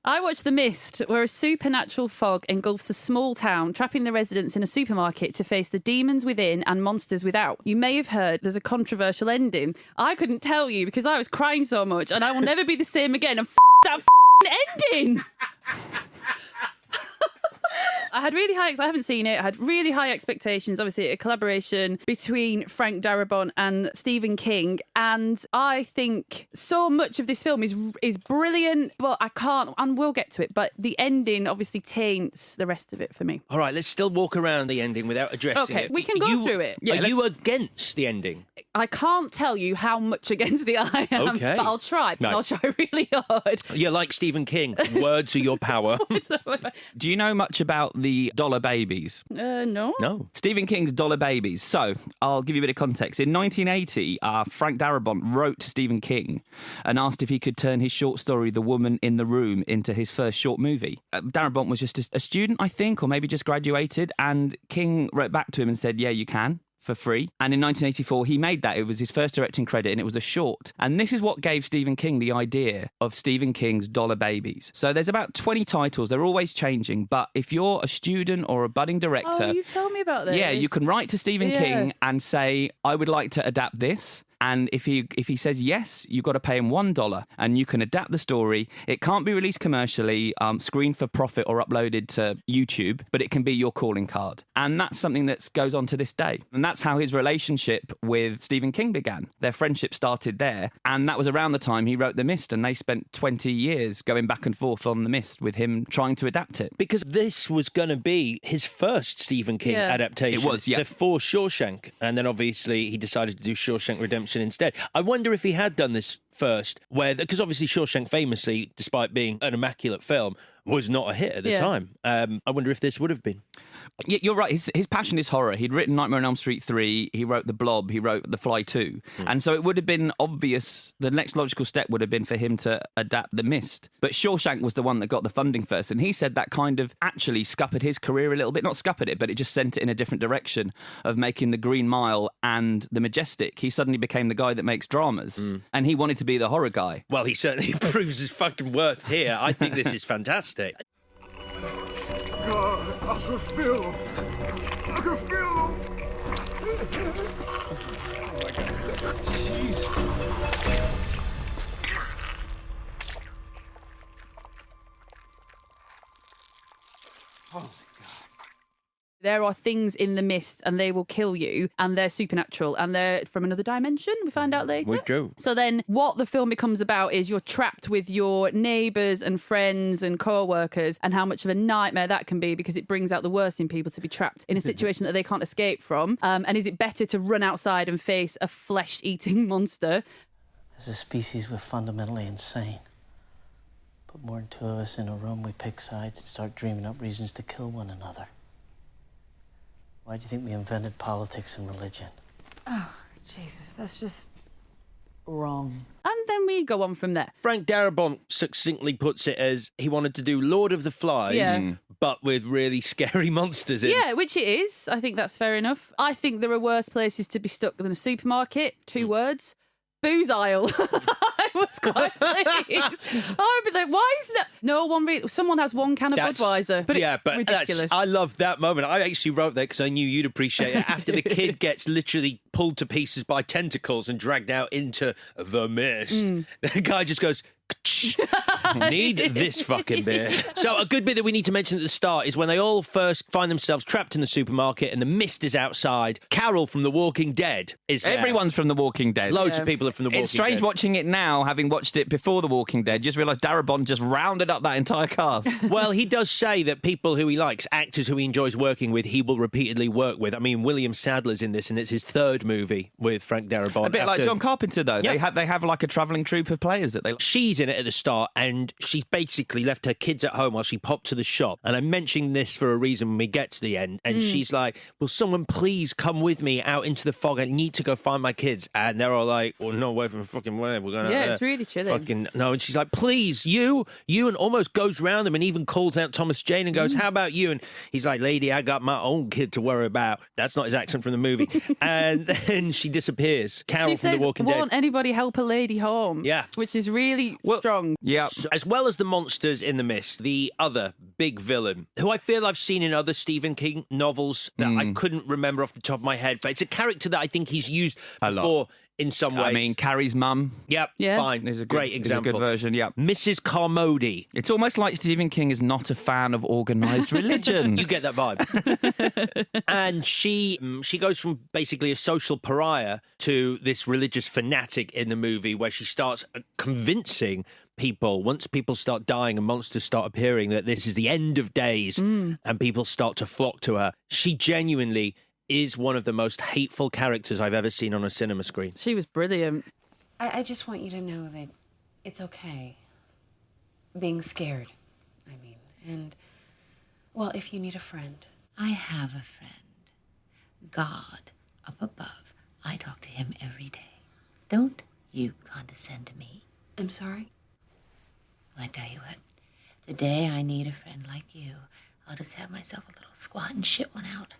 I watched The Mist, where a supernatural fog engulfs a small town, trapping the residents in a supermarket to face the demons within and monsters without. You may have heard there's a controversial ending. I couldn't tell you because I was crying so much, and I will never be the same again. And that ending. I had really high, I haven't seen it, I had really high expectations, obviously a collaboration between Frank Darabont and Stephen King, and I think so much of this film is brilliant, but I can't, and we'll get to it, but the ending obviously taints the rest of it for me. All right, let's still walk around the ending without addressing it. Okay, we can go through it. Are you against the ending? I can't tell you how much against it I am, Okay. but I'll try. No. I'll try really hard. You're like Stephen King. Words are your power. Do you know much about the dollar babies? No. No. Stephen King's Dollar Babies. So, I'll give you a bit of context. In 1980, Frank Darabont wrote to Stephen King and asked if he could turn his short story, The Woman in the Room, into his first short movie. Darabont was just a student, I think, or maybe just graduated, and King wrote back to him and said, yeah, you can. For free. And in 1984, he made that. It was his first directing credit, and it was a short. And this is what gave Stephen King the idea of Stephen King's Dollar Babies. So there's about 20 titles. They're always changing. But if you're a student or a budding director... Oh, you've told me about this. Yeah, you can write to Stephen King and say, I would like to adapt this. And if he says yes, you've got to pay him $1 and you can adapt the story. It can't be released commercially, screened for profit or uploaded to YouTube, but it can be your calling card. And that's something that goes on to this day. And that's how his relationship with Stephen King began. Their friendship started there. And that was around the time he wrote The Mist, and they spent 20 years going back and forth on The Mist with him trying to adapt it. Because this was going to be his first Stephen King adaptation. It was, yeah. Before Shawshank. And then obviously he decided to do Shawshank Redemption instead. I wonder if he had done this first, because obviously Shawshank famously, despite being an immaculate film, was not a hit at the time. I wonder if this would have been. Yeah, you're right. His passion is horror. He'd written Nightmare on Elm Street 3. He wrote The Blob. He wrote The Fly 2. And so it would have been obvious. The next logical step would have been for him to adapt The Mist. But Shawshank was the one that got the funding first. And he said that kind of actually scuppered his career a little bit. Not scuppered it, but it just sent it in a different direction of making The Green Mile and The Majestic. He suddenly became the guy that makes dramas. And he wanted to be the horror guy. Well, he certainly proves his fucking worth here. I think this is fantastic. God, Uncle Phil! Uncle Phil! Oh my God. Jeez. Holy God. There are things in the mist and they will kill you, and they're supernatural and they're from another dimension, we find out later. We do. So then what the film becomes about is you're trapped with your neighbours and friends and co-workers, and how much of a nightmare that can be, because it brings out the worst in people to be trapped in a situation that they can't escape from. And is it better to run outside and face a flesh-eating monster? As a species, we're fundamentally insane. Put more than two of us in a room, we pick sides and start dreaming up reasons to kill one another. Why do you think we invented politics and religion? Oh, Jesus, that's just wrong. And then we go on from there. Frank Darabont succinctly puts it as he wanted to do Lord of the Flies, but with really scary monsters in. Yeah, which it is. I think that's fair enough. I think there are worse places to be stuck than a supermarket. 2 words. Booze aisle. I was quite pleased. I would be like, why isn't that? No one really. Someone has 1 can of Budweiser. But ridiculous. I love that moment. I actually wrote that because I knew you'd appreciate it. After the kid gets literally pulled to pieces by tentacles and dragged out into the mist, the guy just goes, need this fucking beer. So a good bit that we need to mention at the start is when they all first find themselves trapped in the supermarket and the mist is outside. Carol from The Walking Dead is there. Everyone's from The Walking Dead. Loads of people are from The Walking Dead. It's strange watching it now, having watched it before The Walking Dead. Just realised Darabont just rounded up that entire cast. Well, he does say that people who he likes, actors who he enjoys working with, he will repeatedly work with. I mean, William Sadler's in this, and it's his 3rd movie with Frank Darabont. A bit like John Carpenter, though. Yeah. They have like a travelling troupe of players that they... She's in it at the start, and she's basically left her kids at home while she popped to the shop. And I'm mentioning this for a reason when we get to the end. And she's like, will someone please come with me out into the fog? I need to go find my kids. And they're all like, well, no way from fucking where. We're going it's really chilling. Fucking no. And she's like, please, you, and almost goes round them and even calls out Thomas Jane and goes, how about you? And he's like, lady, I got my own kid to worry about. That's not his accent from the movie. And then she disappears. Carol She from says, The Walking Dead. won't anybody help a lady home? Yeah. Which is really strong. Yeah. So, as well as the monsters in the mist, the other big villain, who I feel I've seen in other Stephen King novels that I couldn't remember off the top of my head, but it's a character that I think he's used before in some ways. I mean, Carrie's mum. Yep, Yeah. fine. Is a Great example. Is a good version, yeah. Mrs. Carmody. It's almost like Stephen King is not a fan of organised religion. You get that vibe. And she goes from basically a social pariah to this religious fanatic in the movie, where she starts convincing people, once people start dying and monsters start appearing, that this is the end of days, and people start to flock to her. She genuinely is one of the most hateful characters I've ever seen on a cinema screen. She was brilliant. I just want you to know that it's okay being scared, I mean. And, well, if you need a friend. I have a friend. God up above. I talk to him every day. Don't you condescend to me. I'm sorry? Well, I tell you what, the day I need a friend like you, I'll just have myself a little squat and shit one out.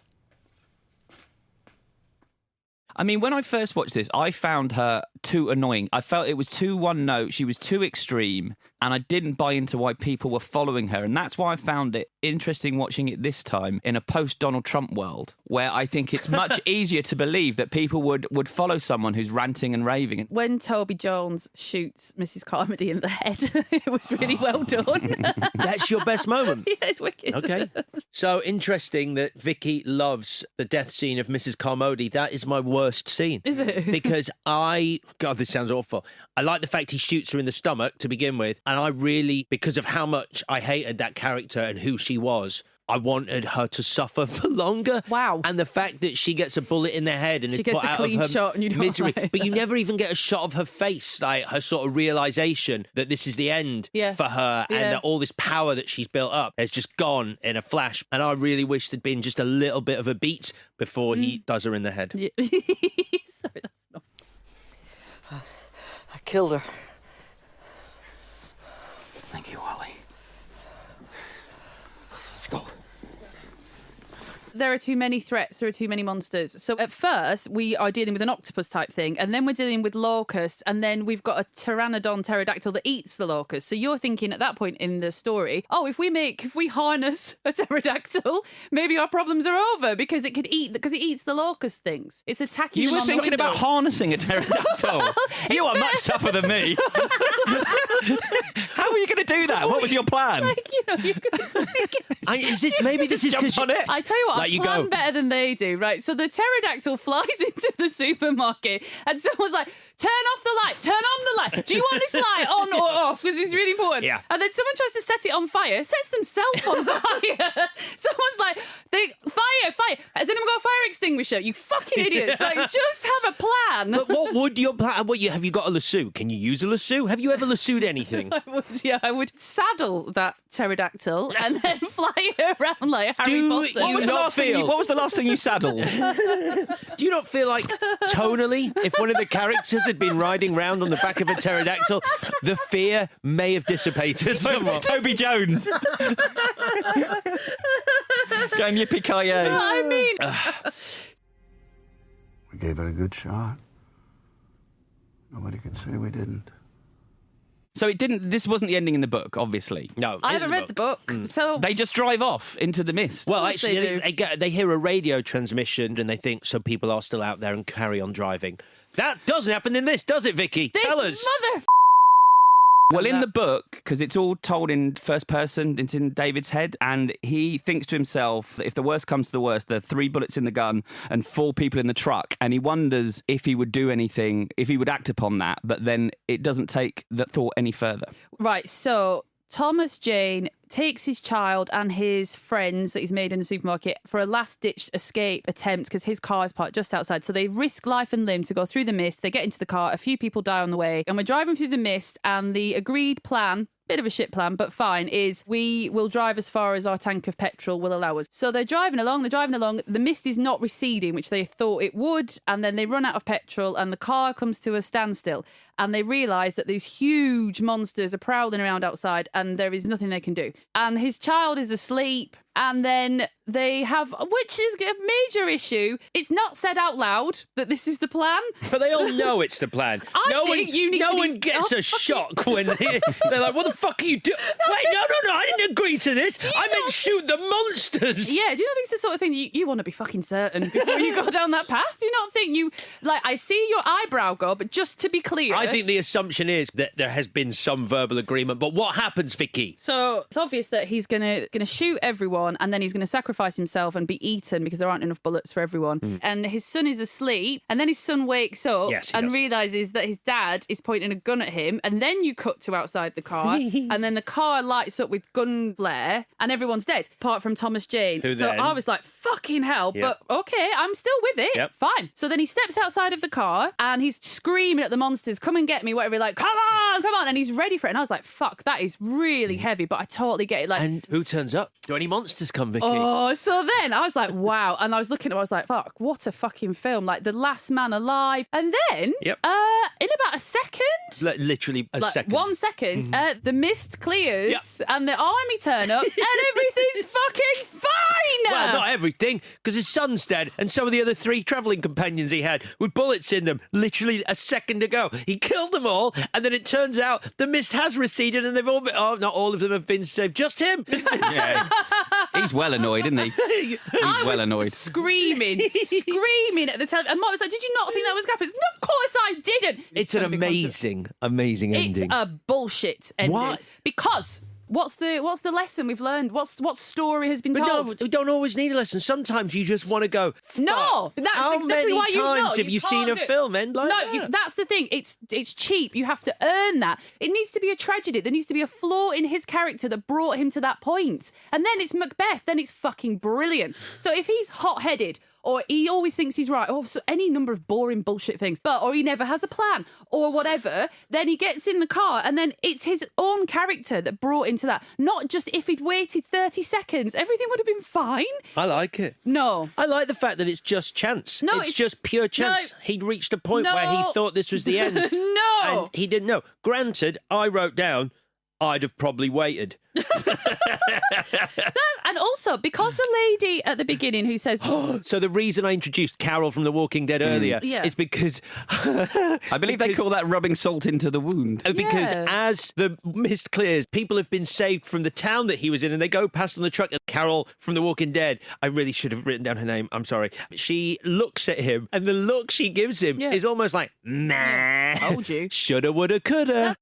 I mean, when I first watched this, I found her too annoying. I felt it was too one note. She was too extreme, and I didn't buy into why people were following her. And that's why I found it interesting watching it this time in a post-Donald Trump world, where I think it's much easier to believe that people would follow someone who's ranting and raving. When Toby Jones shoots Mrs. Carmody in the head, it was really well done. That's your best moment? Yeah, it's wicked. Okay. So interesting that Vicky loves the death scene of Mrs. Carmody. That is my worst scene. Is it? Because God, this sounds awful. I like the fact he shoots her in the stomach to begin with. And I really, because of how much I hated that character and who she was, I wanted her to suffer for longer. Wow. And the fact that she gets a bullet in the head and She is gets put a out clean of her shot and you don't misery. like it. But you never even get a shot of her face, like her sort of realization that this is the end for her, and Yeah. that all this power that she's built up has just gone in a flash. And I really wish there'd been just a little bit of a beat before he does her in the head. Yeah. Sorry, that's not. I killed her. Thank you, Wally. Let's go. There are too many threats, there are too many monsters. So at first, we are dealing with an octopus type thing, and then we're dealing with locusts, and then we've got a pteranodon pterodactyl that eats the locust. So you're thinking at that point in the story, oh, if we harness a pterodactyl, maybe our problems are over because it eats the locust things. It's attacking You them were on the thinking about window. harnessing a pterodactyl. You are much tougher than me. How are you going to do that? What was your plan? Maybe this is Jump because on it. I tell you what, Like, I you plan go. better than they do, right? So the pterodactyl flies into the supermarket and someone's like, turn off the light, turn on the light. Do you want this light on or off? Because it's really important. Yeah. And then someone tries to set it on fire, sets themselves on fire. Someone's like, fire. Has anyone got a fire extinguisher? You fucking idiots. Like, just have a plan. But what would your plan? Have you got a lasso? Can you use a lasso? Have you ever lassoed anything? I would saddle that pterodactyl and then fly it around like Harry Do Potter. you not feel? What was the last thing you saddled? Do you not feel like tonally, if one of the characters had been riding round on the back of a pterodactyl, the fear may have dissipated somewhat? Toby Jones. Going yippee-ki-yay. I mean, We gave it a good shot. Nobody can say we didn't. So this wasn't the ending in the book, obviously. No, I in haven't read the book, so They just drive off into the mist. Well, course they actually, do. they hear a radio transmission and they think some people are still out there and carry on driving. That doesn't happen in this, does it, Vicky? this Tell us. mother. Well, in the book, because it's all told in first person, it's in David's head, and he thinks to himself, if the worst comes to the worst, there are 3 bullets in the gun and 4 people in the truck, and he wonders if he would do anything, if he would act upon that, but then it doesn't take that thought any further. Right, so Thomas Jane takes his child and his friends that he's made in the supermarket for a last-ditch escape attempt because his car is parked just outside. So they risk life and limb to go through the mist. They get into the car. A few people die on the way. And we're driving through the mist, and the agreed plan, bit of a shit plan, but fine, is we will drive as far as our tank of petrol will allow us. So they're driving along. The mist is not receding, which they thought it would. And then they run out of petrol and the car comes to a standstill. And they realise that these huge monsters are prowling around outside and there is nothing they can do. and his child is asleep. And then they have, which is a major issue. It's not said out loud that this is the plan. But they all know it's the plan. I think you need no to one be- gets a shock when they're like, what the fuck are you doing? Wait, no, I didn't agree to this. I meant shoot the monsters. Yeah, do you not think it's the sort of thing you want to be fucking certain before you go down that path? Do you not think you, like, I see your eyebrow go, but just to be clear. I think the assumption is that there has been some verbal agreement. But what happens, Vicky? So it's obvious that he's gonna shoot everyone, and then he's gonna sacrifice himself and be eaten because there aren't enough bullets for everyone. And his son is asleep, and then his son wakes up Yes, he and does. realizes that his dad is pointing a gun at him. And then you cut to outside the car, and then the car lights up with gun flare, and everyone's dead apart from Thomas Jane. Who so then- I was like, fucking hell! Yep. But okay, I'm still with it. Yep. Fine. So then he steps outside of the car and he's screaming at the monsters, "Come and get me!" Whatever. Like, come on, and he's ready for it. And I was like, fuck, that is really heavy. But I totally get it. Like, And who turns up? Do any monsters come, Vicky? oh, so then I was like, wow. And I was looking at it, I was like, fuck, what a fucking film. Like, the last man alive. And then, Yep. in about a second, Literally a like second. 1 second, the mist clears Yep. and the army turn up and everything's fucking fine. Well, not everything, because his son's dead, and so are the other 3 travelling companions he had with bullets in them literally a second ago. He killed them all, and then it turns out the mist has receded, and they've all been, not all of them have been saved, just him. has been saved. He's well annoyed, isn't he? He's I well was annoyed. screaming at the television. And Mom was like, "Did you not think that was happening?" No, of course I didn't. It's an amazing It's ending. a bullshit ending. What? Because what's the lesson we've learned? What story has been But told? no, we don't always need a lesson. Sometimes you just want to go, No, that's how exactly many why you times know have you seen can't a do it. film end like No, that? that's the thing. It's cheap. You have to earn that. It needs to be a tragedy. There needs to be a flaw in his character that brought him to that point. And then it's Macbeth. Then it's fucking brilliant. So if he's hot-headed, or he always thinks he's right, or so any number of boring bullshit things, or he never has a plan, or whatever, then he gets in the car, and then it's his own character that brought him to that. Not just if he'd waited 30 seconds, everything would have been fine. I like it. No. I like the fact that it's just chance. No, it's just pure chance. No. He'd reached a point No. where he thought this was the end. No. And he didn't know. Granted, I wrote down, I'd have probably waited. And also, because the lady at the beginning who says, So the reason I introduced Carol from The Walking Dead earlier Yeah. is because... I believe they call that rubbing salt into the wound. Because Yeah. as the mist clears, people have been saved from the town that he was in, and they go past on the truck. Carol from The Walking Dead, I really should have written down her name, I'm sorry. She looks at him, and the look she gives him Yeah. is almost like, nah. Told you. Shoulda, woulda, coulda.